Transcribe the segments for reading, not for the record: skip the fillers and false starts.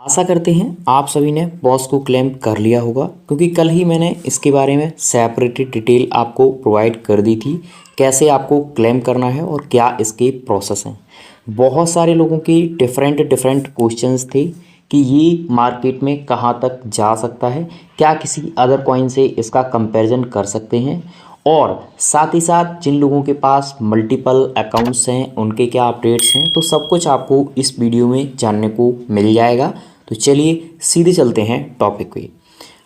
आशा करते हैं आप सभी ने पॉज को क्लेम कर लिया होगा, क्योंकि कल ही मैंने इसके बारे में सेपरेटेड डिटेल आपको प्रोवाइड कर दी थी कैसे आपको क्लेम करना है और क्या इसके प्रोसेस हैं। बहुत सारे लोगों के डिफरेंट डिफरेंट क्वेश्चंस थे कि ये मार्केट में कहाँ तक जा सकता है, क्या किसी अदर कॉइन से इसका कंपैरिजन कर सकते हैं, और साथ ही साथ जिन लोगों के पास मल्टीपल अकाउंट्स हैं उनके क्या अपडेट्स हैं, तो सब कुछ आपको इस वीडियो में जानने को मिल जाएगा। तो चलिए सीधे चलते हैं टॉपिक पे।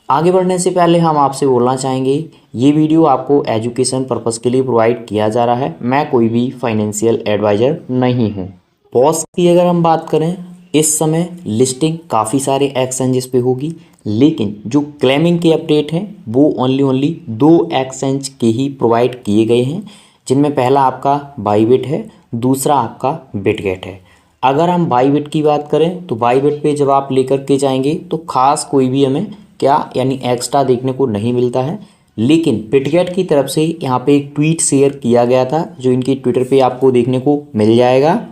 आगे बढ़ने से पहले हम आपसे बोलना चाहेंगे, ये वीडियो आपको एजुकेशन पर्पस के लिए प्रोवाइड किया जा रहा है। मैं कोई भी फाइनेंशियल एडवाइज़र नहीं हूँ। पॉज की अगर हम बात करें, इस समय लिस्टिंग काफ़ी सारे एक्सचेंजेस पे होगी, लेकिन जो क्लेमिंग के अपडेट हैं वो ओनली दो एक्सचेंज के ही प्रोवाइड किए गए हैं, जिनमें पहला आपका बाईबिट है, दूसरा आपका बिटगेट है। अगर हम बाईबिट की बात करें तो बाईबिट पे जब आप लेकर के जाएंगे तो खास कोई भी हमें क्या यानी एक्स्ट्रा देखने को नहीं मिलता है, लेकिन बिटगेट की तरफ से यहाँ पे एक ट्वीट शेयर किया गया था जो इनके ट्विटर पे आपको देखने को मिल जाएगा,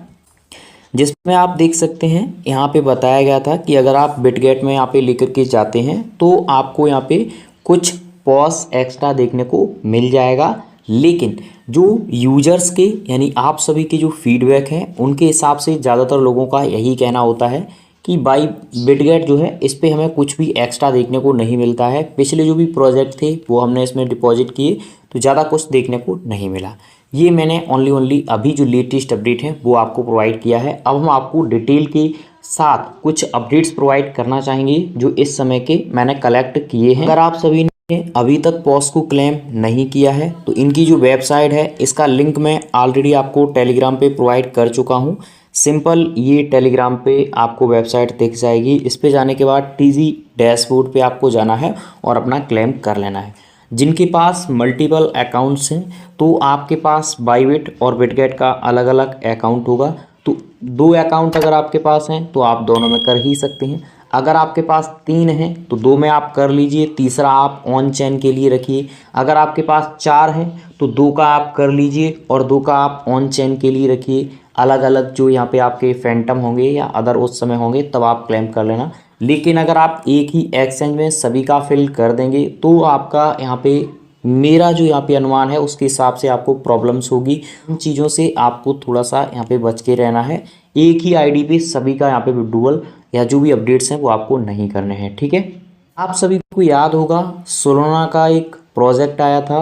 जिसमें आप देख सकते हैं यहाँ पे बताया गया था कि अगर आप बिटगेट में यहाँ पे लेकर के जाते हैं तो आपको यहाँ पे कुछ पॉज एक्स्ट्रा देखने को मिल जाएगा। लेकिन जो यूजर्स के यानी आप सभी के जो फीडबैक हैं उनके हिसाब से ज़्यादातर लोगों का यही कहना होता है कि भाई बिटगेट जो है इस पे हमें कुछ भी एक्स्ट्रा देखने को नहीं मिलता है। पिछले जो भी प्रोजेक्ट थे वो हमने इसमें डिपॉजिट किए तो ज़्यादा कुछ देखने को नहीं मिला। ये मैंने ओनली अभी जो लेटेस्ट अपडेट है वो आपको प्रोवाइड किया है। अब हम आपको डिटेल के साथ कुछ अपडेट्स प्रोवाइड करना चाहेंगे जो इस समय के मैंने कलेक्ट किए हैं। अगर आप सभी ने अभी तक पॉज को क्लेम नहीं किया है तो इनकी जो वेबसाइट है इसका लिंक मैं ऑलरेडी आपको टेलीग्राम पे प्रोवाइड कर चुका हूँ। सिंपल ये टेलीग्राम पे आपको वेबसाइट दिख जाएगी। इस पे जाने के बाद टीजी डैशबोर्ड पे आपको जाना है और अपना क्लेम कर लेना है। जिनके पास मल्टीपल अकाउंट्स हैं तो आपके पास बाईबिट और बिटगेट का अलग अलग अकाउंट होगा, तो दो अकाउंट अगर आपके पास हैं तो आप दोनों में कर ही सकते हैं। अगर आपके पास तीन हैं तो दो में आप कर लीजिए, तीसरा आप ऑन चेन के लिए रखिए। अगर आपके पास चार हैं तो दो का आप कर लीजिए और दो का आप ऑन चेन के लिए रखिए। अलग अलग जो यहाँ पे आपके फैंटम होंगे या अदर उस समय होंगे तब आप क्लेम कर लेना। लेकिन अगर आप एक ही एक्सचेंज में सभी का फिल कर देंगे तो आपका यहाँ पे मेरा जो यहाँ पे अनुमान है उसके हिसाब से आपको प्रॉब्लम्स होगी। उन चीज़ों से आपको थोड़ा सा यहाँ पे बच के रहना है। एक ही आईडी पे सभी का यहाँ पे विड्रॉल या जो भी अपडेट्स हैं वो आपको नहीं करने हैं, ठीक है। आप सभी को याद होगा सोलाना का एक प्रोजेक्ट आया था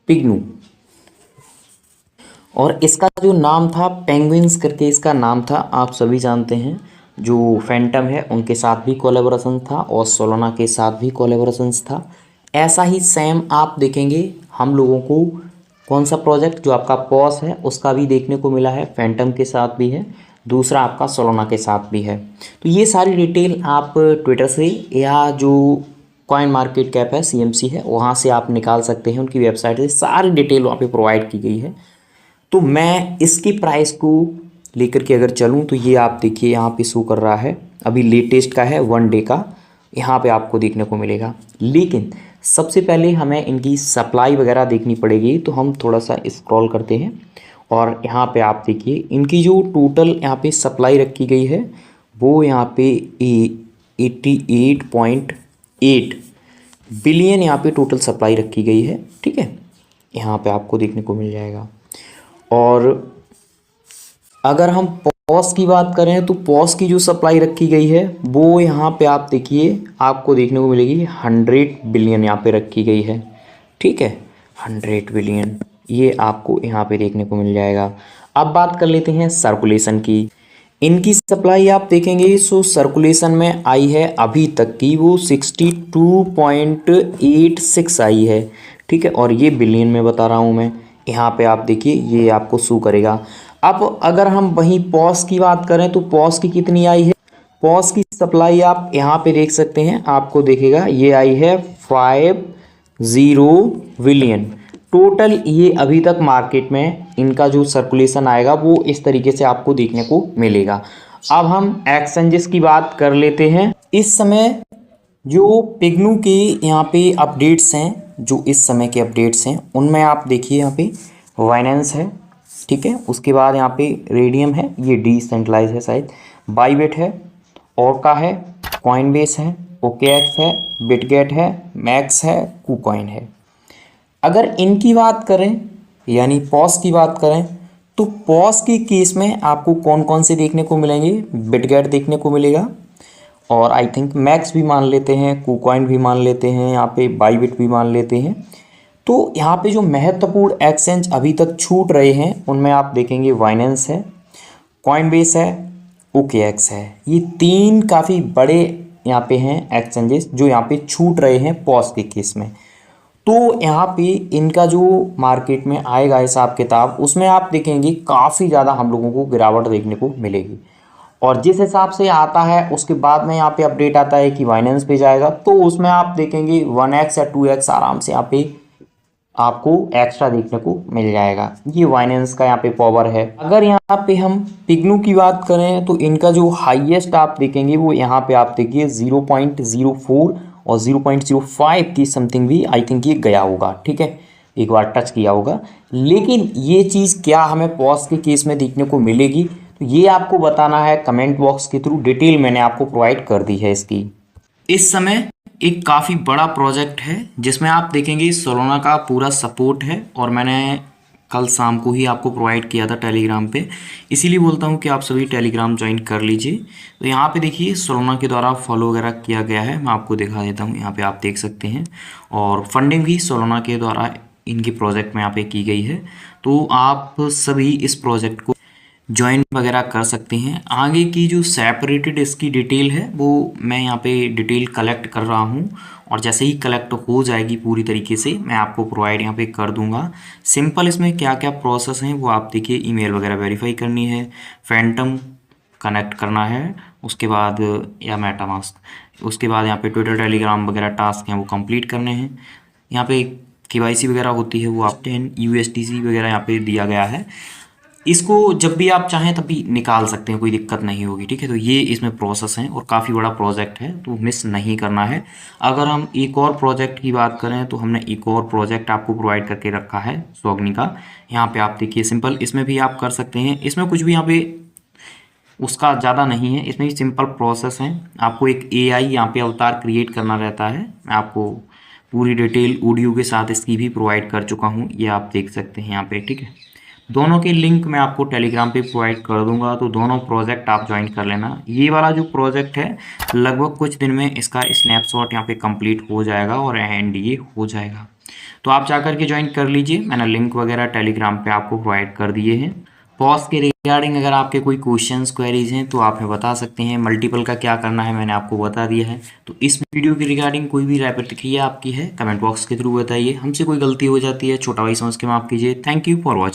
पिग्नू, और इसका जो नाम था पेंगुइन्स करके इसका नाम था। आप सभी जानते हैं जो फैंटम है उनके साथ भी कोलैबोरेशन था और सोलाना के साथ भी कोलैबोरेशंस था। ऐसा ही सेम आप देखेंगे हम लोगों को कौन सा प्रोजेक्ट जो आपका पॉज है उसका भी देखने को मिला है, फैंटम के साथ भी है, दूसरा आपका सोलाना के साथ भी है। तो ये सारी डिटेल आप ट्विटर से या जो कॉइन मार्केट कैप है CMC है वहाँ से आप निकाल सकते हैं। उनकी वेबसाइट से सारी डिटेल वहाँ पे प्रोवाइड की गई है। तो मैं इसकी प्राइस को लेकर के अगर चलूँ तो ये आप देखिए यहाँ पे शो कर रहा है, अभी लेटेस्ट का है 1 डे का, यहाँ पे आपको देखने को मिलेगा। लेकिन सबसे पहले हमें इनकी सप्लाई वगैरह देखनी पड़ेगी, तो हम थोड़ा सा स्क्रॉल करते हैं और यहाँ पे आप देखिए इनकी जो टोटल यहाँ पे सप्लाई रखी गई है वो यहाँ पे 88.8 बिलियन यहाँ पे टोटल सप्लाई रखी गई है, ठीक है। यहाँ पे आपको देखने को मिल जाएगा। और अगर हम पॉज की बात करें तो पॉज की जो सप्लाई रखी गई है वो यहाँ पे आप देखिए आपको देखने को मिलेगी 100 बिलियन यहाँ पे रखी गई है, ठीक है। 100 बिलियन ये आपको यहाँ पे देखने को मिल जाएगा। अब बात कर लेते हैं सर्कुलेशन की। इनकी सप्लाई आप देखेंगे सो सर्कुलेशन में आई है अभी तक की वो 62.86 आई है, ठीक है। और ये बिलियन में बता रहा हूँ मैं, यहाँ पे आप देखिए ये आपको शो करेगा। अब अगर हम वहीं पॉज की बात करें तो पॉज की कितनी आई है, पॉज की सप्लाई आप यहाँ पे देख सकते हैं, आपको देखेगा ये आई है 50 बिलियन टोटल। ये अभी तक मार्केट में इनका जो सर्कुलेशन आएगा वो इस तरीके से आपको देखने को मिलेगा। अब हम एक्सचेंजेस की बात कर लेते हैं। इस समय जो पिग्नू के यहाँ पे अपडेट्स हैं, जो इस समय के अपडेट्स हैं उनमें आप देखिए यहाँ पे बाइनेंस है, ठीक है। उसके बाद यहाँ पे रेडियम है, ये डिसेंट्रलाइज है शायद, बाईबिट है ओरका है, कॉइनबेस है, ओकेएक्स है, बिटगेट है, मैक्स है, कुकॉइन है। अगर इनकी बात करें यानी पॉस की बात करें तो पॉस के केस में आपको कौन कौन से देखने को मिलेंगे? बिटगेट देखने को मिलेगा और आई थिंक मैक्स भी मान लेते हैं, कुकॉइन भी मान लेते हैं, यहाँ पे बाईबिट भी मान लेते हैं। तो यहाँ पे जो महत्वपूर्ण एक्सचेंज अभी तक छूट रहे हैं उनमें आप देखेंगे बाइनेंस है, कॉइनबेस है, ओकेएक्स है। ये तीन काफ़ी बड़े यहाँ पे हैं एक्सचेंजेस जो यहाँ पे छूट रहे हैं पॉस के केस में। तो यहाँ पे इनका जो मार्केट में आएगा हिसाब किताब उसमें आप देखेंगे काफ़ी ज़्यादा हम लोगों को गिरावट देखने को मिलेगी। और जिस हिसाब से आता है उसके बाद में यहाँ पे अपडेट आता है कि बाइनेंस पे जाएगा तो उसमें आप देखेंगे 1x या 2x आराम से यहाँ पे आपको एक्स्ट्रा देखने को मिल जाएगा। ये बाइनेंस का यहाँ पे पावर है। अगर यहाँ पे हम पिग्नू की बात करें तो इनका जो हाईएस्ट आप देखेंगे वो यहाँ पे आप देखिए 0.04 और 0.05 की समथिंग भी आई थिंक ये गया होगा, ठीक है, एक बार टच किया होगा। लेकिन ये चीज़ क्या हमें पॉज के केस में देखने को मिलेगी तो ये आपको बताना है कमेंट बॉक्स के थ्रू। डिटेल मैंने आपको प्रोवाइड कर दी है इसकी। इस समय एक काफ़ी बड़ा प्रोजेक्ट है जिसमें आप देखेंगे सोलोना का पूरा सपोर्ट है और मैंने कल शाम को ही आपको प्रोवाइड किया था टेलीग्राम पे, इसीलिए बोलता हूँ कि आप सभी टेलीग्राम ज्वाइन कर लीजिए। तो यहाँ पे देखिए सोलोना के द्वारा फॉलो वगैरह किया गया है, मैं आपको दिखा देता हूँ, यहाँ पे आप देख सकते हैं। और फंडिंग भी सोलोना के द्वारा इनके प्रोजेक्ट में यहाँ पे की गई है। तो आप सभी इस प्रोजेक्ट को ज्वाइन वगैरह कर सकते हैं। आगे की जो सेपरेटेड इसकी डिटेल है वो मैं यहाँ पे डिटेल कलेक्ट कर रहा हूँ और जैसे ही कलेक्ट हो जाएगी पूरी तरीके से मैं आपको प्रोवाइड यहाँ पे कर दूँगा। सिंपल इसमें क्या क्या प्रोसेस हैं वो आप देखिए, ईमेल वगैरह वेरीफाई करनी है, फैंटम कनेक्ट करना है, उसके बाद या मेटामास्क, उसके बाद यहाँ पे ट्विटर टेलीग्राम वगैरह टास्क हैं वो कंप्लीट करने हैं। यहाँ पे केवाईसी वगैरह होती है वो आप 10 USDC वगैरह यहाँ पे दिया गया है। इसको जब भी आप चाहें तभी निकाल सकते हैं, कोई दिक्कत नहीं होगी, ठीक है। तो ये इसमें प्रोसेस है और काफ़ी बड़ा प्रोजेक्ट है तो मिस नहीं करना है। अगर हम एक और प्रोजेक्ट की बात करें तो हमने एक और प्रोजेक्ट आपको प्रोवाइड करके रखा है सोगनी का। यहाँ पे आप देखिए सिंपल, इसमें भी आप कर सकते हैं, इसमें कुछ भी यहाँ पे उसका ज़्यादा नहीं है, इसमें भी सिंपल प्रोसेस है। आपको एक AI यहाँ पे अवतार क्रिएट करना रहता है। मैं आपको पूरी डिटेल ऑडियो के साथ इसकी भी प्रोवाइड कर चुका हूँ, ये आप देख सकते हैं यहाँ पे, ठीक है। दोनों के लिंक मैं आपको टेलीग्राम पे प्रोवाइड कर दूंगा तो दोनों प्रोजेक्ट आप ज्वाइन कर लेना। ये वाला जो प्रोजेक्ट है लगभग कुछ दिन में इसका स्नैपशॉट यहाँ पे कंप्लीट हो जाएगा और NDA हो जाएगा। तो आप जाकर के ज्वाइन कर लीजिए, मैंने लिंक वगैरह टेलीग्राम पे आपको प्रोवाइड कर दिए हैं। पॉज के रिगार्डिंग अगर आपके कोई क्वेश्चंस क्वेरीज हैं तो आप हमें बता सकते हैं। मल्टीपल का क्या करना है मैंने आपको बता दिया है। तो इस वीडियो के रिगार्डिंग कोई भी राय प्रतिक्रिया आपकी है कमेंट बॉक्स के थ्रू बताइए। हमसे कोई गलती हो जाती है छोटा भाई समझ के माफ कीजिए। Thank you for watching.